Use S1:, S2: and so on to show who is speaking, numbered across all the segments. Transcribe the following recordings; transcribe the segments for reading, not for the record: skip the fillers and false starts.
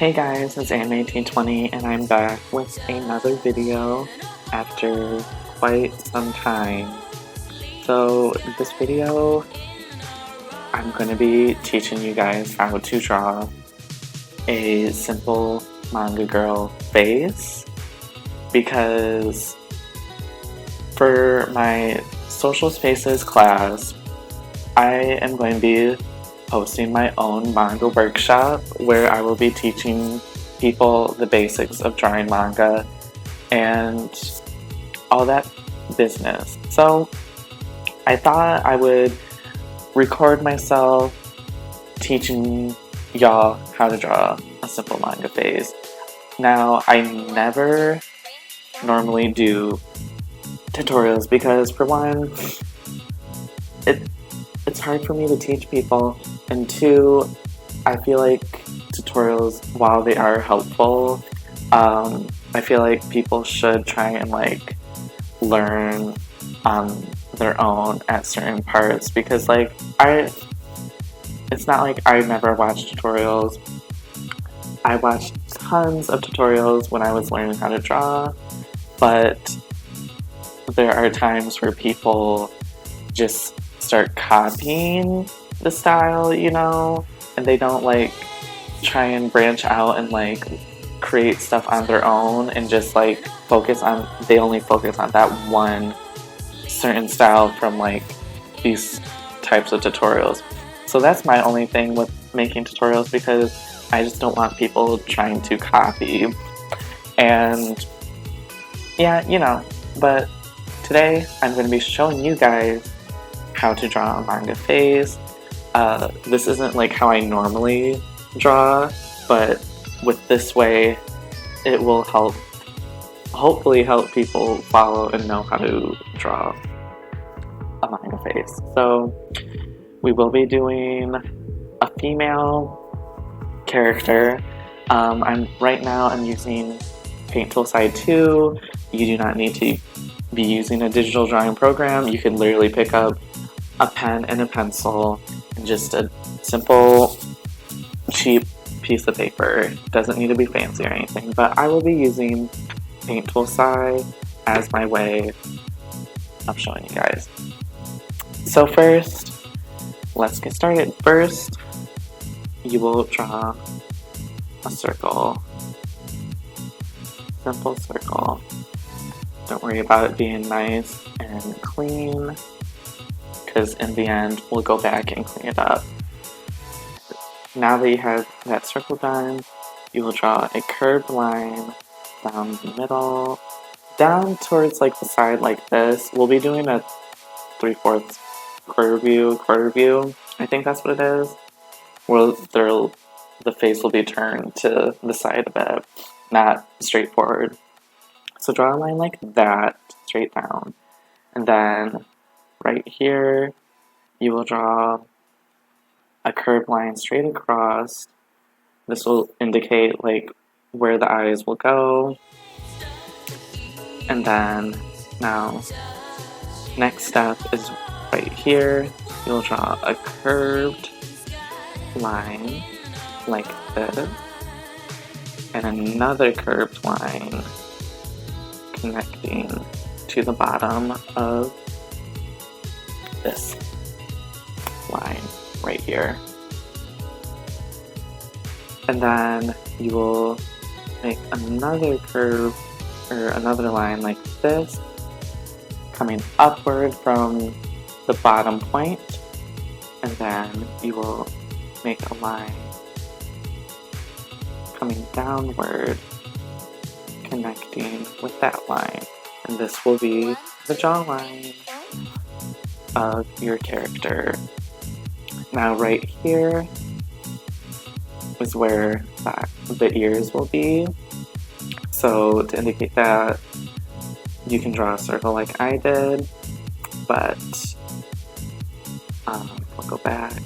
S1: Hey guys, it's Anime1820 and I'm back with another video after quite some time. So this video, I'm going to be teaching you guys how to draw a simple manga girl face, because for my social spaces class, I am going to be hosting my own manga workshop where I will be teaching people the basics of drawing manga and all that business. So I thought I would record myself teaching y'all how to draw a simple manga face. Now, I never normally do tutorials because, for one, it's hard for me to teach people, and two, I feel like tutorials, while they are helpful, I feel like people should try and learn on their own at certain parts, because it's not like I never watched tutorials. I watched tons of tutorials when I was learning how to draw, but there are times where people just start copying the style, and they don't try and branch out and create stuff on their own and just they only focus on that one certain style from these types of tutorials. So that's my only thing with making tutorials, because I just don't want people trying to copy. And yeah, but today I'm going to be showing you guys how to draw a manga face. This isn't how I normally draw, but with this way it will hopefully help people follow and know how to draw a manga face. So we will be doing a female character. Right now I'm using Paint Tool Side 2. You do not need to be using a digital drawing program. You can literally pick up a pen and a pencil and just a simple, cheap piece of paper. Doesn't need to be fancy or anything, but I will be using Paint Tool Side as my way of showing you guys. So first, let's get started. First, you will draw a circle. Simple circle. Don't worry about it being nice and clean, because in the end, we'll go back and clean it up. Now that you have that circle done, you will draw a curved line down the middle, down towards the side like this. We'll be doing a 3/4 quarter view. I think that's what it is. Where the face will be turned to the side a bit, not straight forward. So draw a line like that, straight down. And then right here, you will draw a curved line straight across. This will indicate where the eyes will go. And then now, next step is right here. You'll draw a curved line like this, and another curved line connecting to the bottom of this line right here. And then you will make another curve, or another line like this, coming upward from the bottom point, and then you will make a line coming downward, connecting with that line. And this will be the jawline of your character. Now right here is where the ears will be. So to indicate that, you can draw a circle like I did, but we'll go back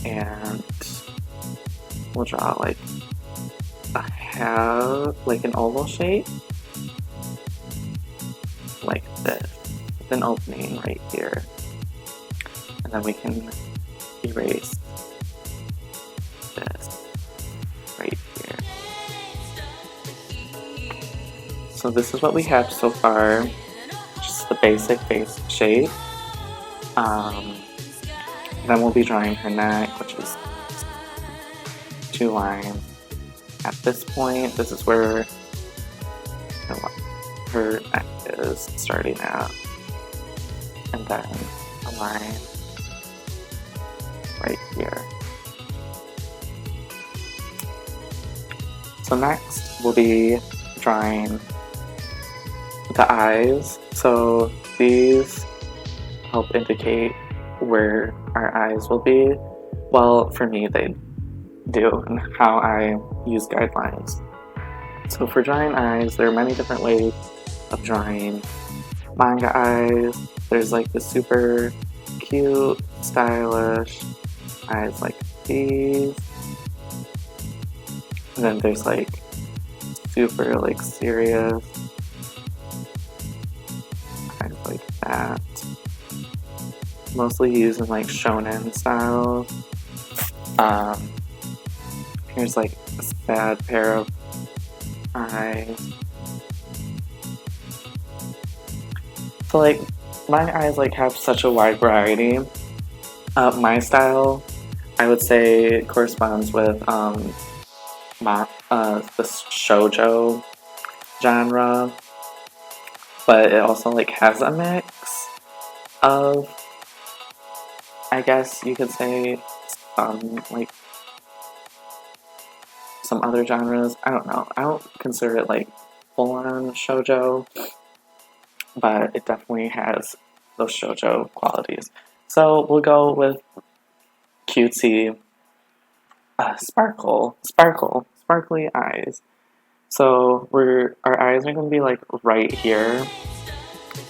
S1: and we'll draw a half, an oval shape, like this, with an opening right here. And then we can erase this. So this is what we have so far, just the basic face shape. Then we'll be drawing her neck, which is 2 lines. At this point, this is where her neck is starting at. And then a line right here. So next, we'll be drawing the eyes. So these help indicate where our eyes will be. Well, for me, they do, and how I use guidelines. So for drawing eyes, there are many different ways of drawing manga eyes. There's like the super cute, stylish eyes like these. And then there's like super like serious eyes like that. Mostly used in like shonen style. Here's like a sad pair of eyes. So like my eyes like have such a wide variety. My style, I would say, corresponds with the shoujo genre, but it also like has a mix of, I guess you could say, like some other genres. I don't know. I don't consider it like full-on shoujo, but it definitely has those shoujo qualities. So we'll go with cutesy, sparkly eyes. So our eyes are going to be like right here.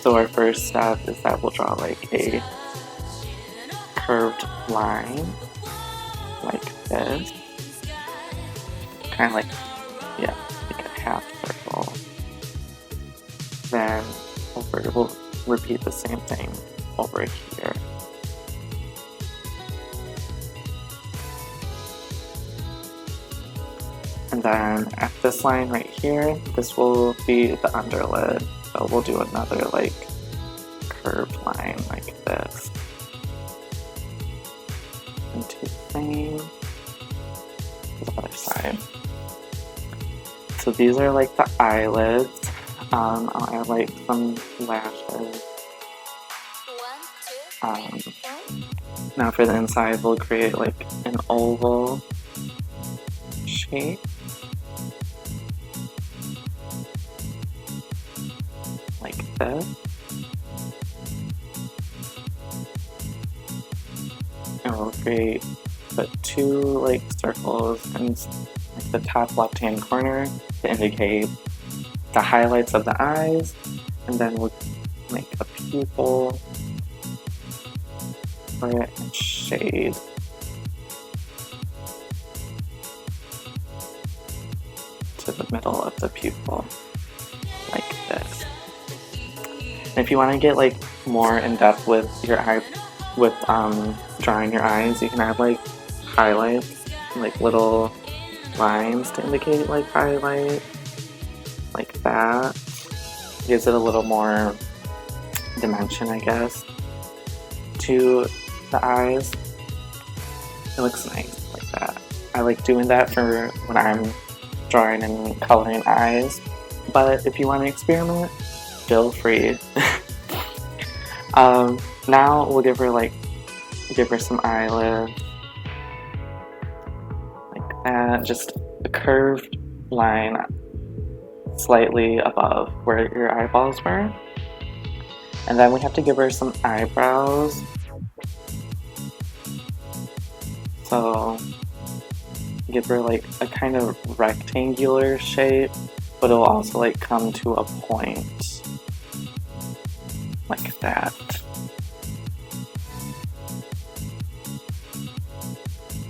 S1: So our first step is that we'll draw like a curved line like this. Kind of like, yeah, like a half circle. Then we'll repeat the same thing over here. And then at this line right here, this will be the underlid. So we'll do another like curved line like this. And do the same to the other side. So these are like the eyelids. I'll add like some lashes. Now for the inside, we'll create like an oval shape. Like this. And we'll create but 2 like circles in like the top left hand corner to indicate the highlights of the eyes, and then we'll make a pupil for it and shade to the middle of the pupil like this. And if you want to get like more in depth with your eye, with drawing your eyes, you can add like highlights, like little lines to indicate like highlight, like that. Gives it a little more dimension, I guess, to the eyes. It looks nice like that. I like doing that for when I'm drawing and coloring eyes, but if you want to experiment, feel free. Now we'll give her some eyelids like that, just a curved line slightly above where your eyeballs were. And then we have to give her some eyebrows. So give her like a kind of rectangular shape, but it'll also like come to a point like that.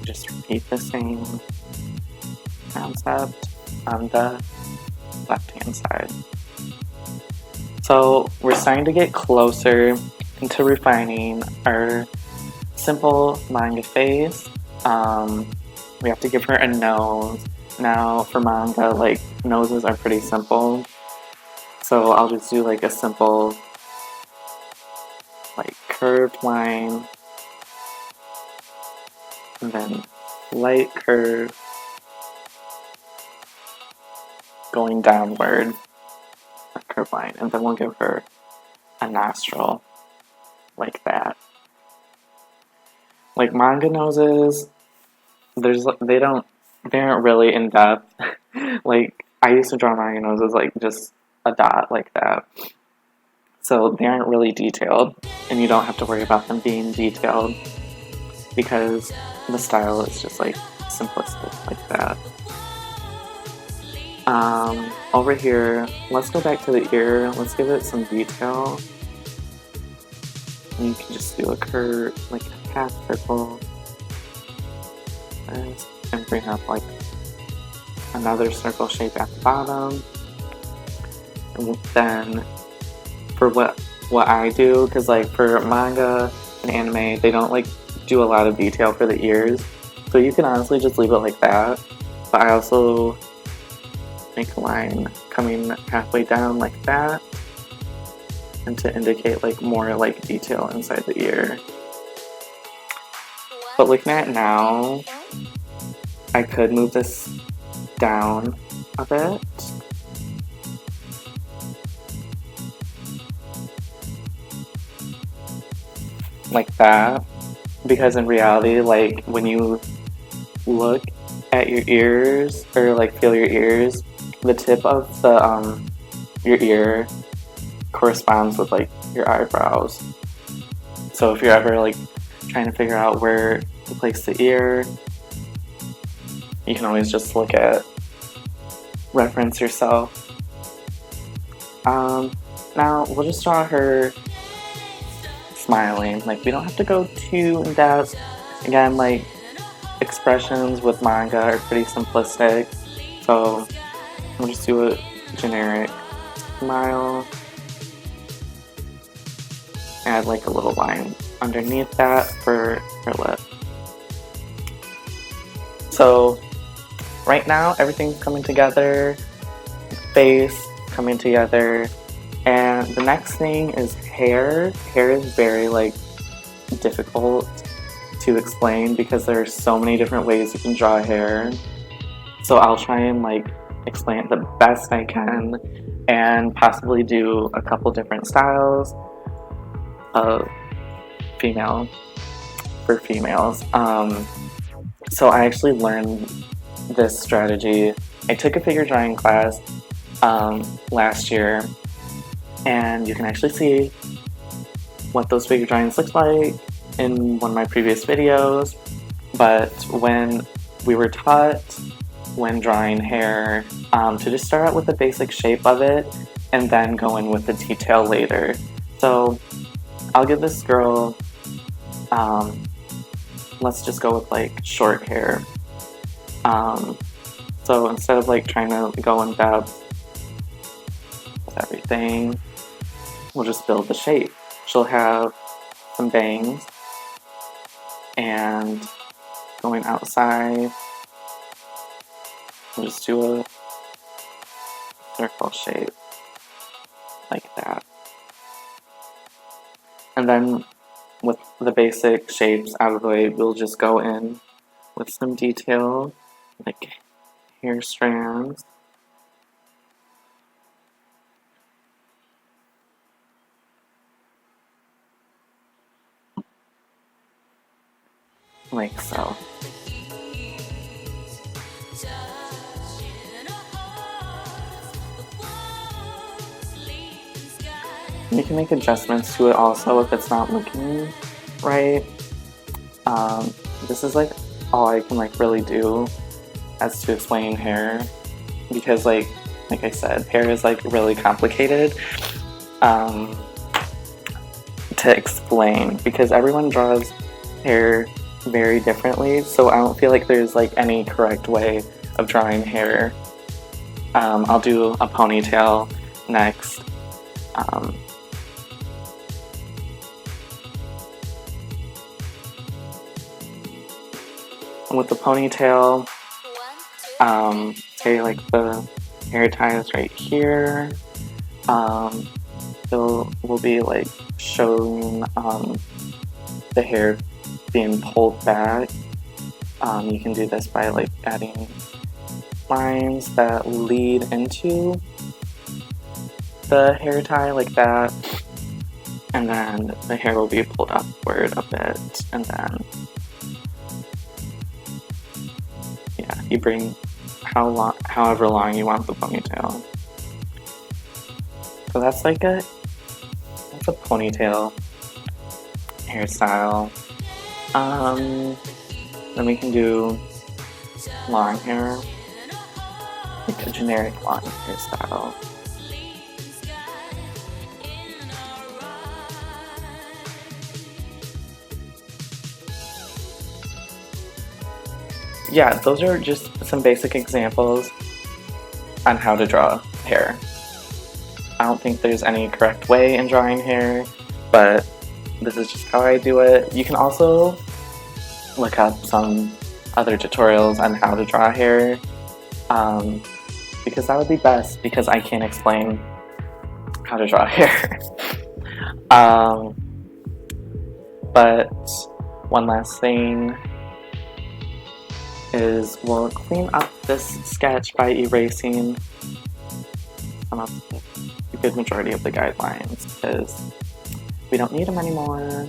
S1: Just repeat the same concept on the left hand side. So we're starting to get closer into refining our simple manga face. We have to give her a nose. Now for manga, like, noses are pretty simple. So I'll just do like a simple like curved line and then light curve going downward, a curved line, and then we'll give her a nostril like that. Like manga noses, they aren't really in depth. Like I used to draw manga noses like just a dot like that. So they aren't really detailed, and you don't have to worry about them being detailed because the style is just like simplistic like that. Over here, let's go back to the ear. Let's give it some detail. And you can just do a curve, like a half circle, and bring up like another circle shape at the bottom. And then for what I do, because like for manga and anime, they don't like do a lot of detail for the ears, so you can honestly just leave it like that. But I also make a line coming halfway down like that, and to indicate like more like detail inside the ear. But looking at it now, I could move this down a bit. Like that, because in reality, like when you look at your ears or like feel your ears, the tip of the your ear corresponds with like your eyebrows. So if you're ever like trying to figure out where to place the ear, you can always just look at, reference yourself. Now we'll just draw her smiling. Like we don't have to go too in depth. Again, like expressions with manga are pretty simplistic, so we'll just do a generic smile. Add like a little line underneath that for her lip. So right now everything's coming together, face coming together, and the next thing is hair. Hair is very like difficult to explain because there are so many different ways you can draw hair. So I'll try and like explain it the best I can and possibly do a couple different styles of for females. So I actually learned this strategy. I took a figure drawing class last year, and you can actually see what those figure drawings look like in one of my previous videos. But when we were taught when drawing hair to just start out with the basic shape of it and then go in with the detail later. So I'll give this girl, let's just go with like short hair. So instead of like trying to go in depth with everything, we'll just build the shape. She'll have some bangs and going outside, we'll just do a circle shape like that. And then with the basic shapes out of the way, we'll just go in with some detail, like hair strands. Like so. You can make adjustments to it also if it's not looking right. This is like all I can like really do as to explain hair, because like I said, hair is like really complicated to explain because everyone draws hair very differently, so I don't feel like there's like any correct way of drawing hair. I'll do a ponytail next. With the ponytail, say like the hair tie is right here, We'll be like showing the hair being pulled back. You can do this by like adding lines that lead into the hair tie like that, and then the hair will be pulled upward a bit, and then yeah, you bring however long you want the ponytail. So that's a ponytail hairstyle. Then we can do long hair, like a generic long hairstyle. Yeah, those are just some basic examples on how to draw hair. I don't think there's any correct way in drawing hair, but this is just how I do it. You can also look up some other tutorials on how to draw hair, because that would be best, because I can't explain how to draw hair. But one last thing is we'll clean up this sketch by erasing some of the good majority of the guidelines, because we don't need them anymore.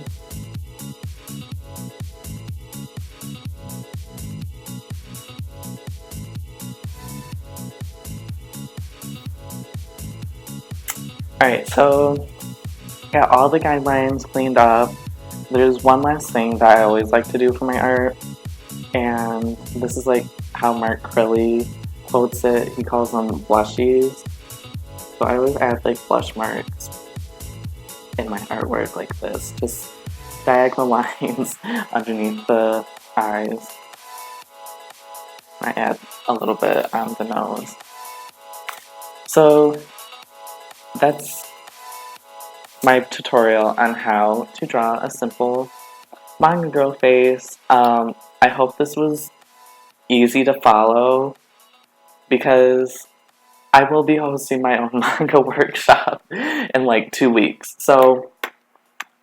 S1: Alright, so got all the guidelines cleaned up. There's one last thing that I always like to do for my art, and this is like how Mark Crilly quotes it. He calls them blushies. So I always add like blush marks in my artwork like this, just diagonal lines underneath the eyes. I add a little bit on the nose. So that's my tutorial on how to draw a simple manga girl face. I hope this was easy to follow, because I will be hosting my own manga workshop in like 2 weeks. So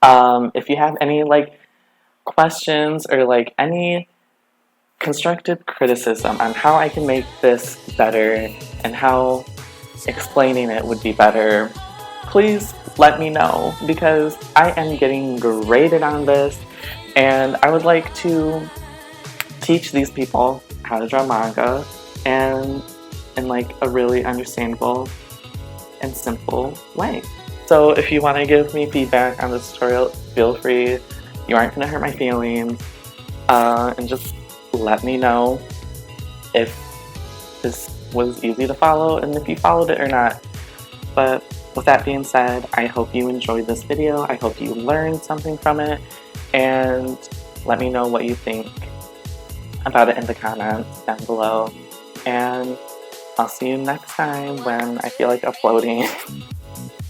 S1: if you have any like questions or like any constructive criticism on how I can make this better and how explaining it would be better, please let me know, because I am getting graded on this and I would like to teach these people how to draw manga and in like a really understandable and simple way. So if you want to give me feedback on this tutorial, feel free. You aren't going to hurt my feelings, and just let me know if this was easy to follow and if you followed it or not. But with that being said, I hope you enjoyed this video. I hope you learned something from it, and let me know what you think about it in the comments down below. And I'll see you next time when I feel like uploading.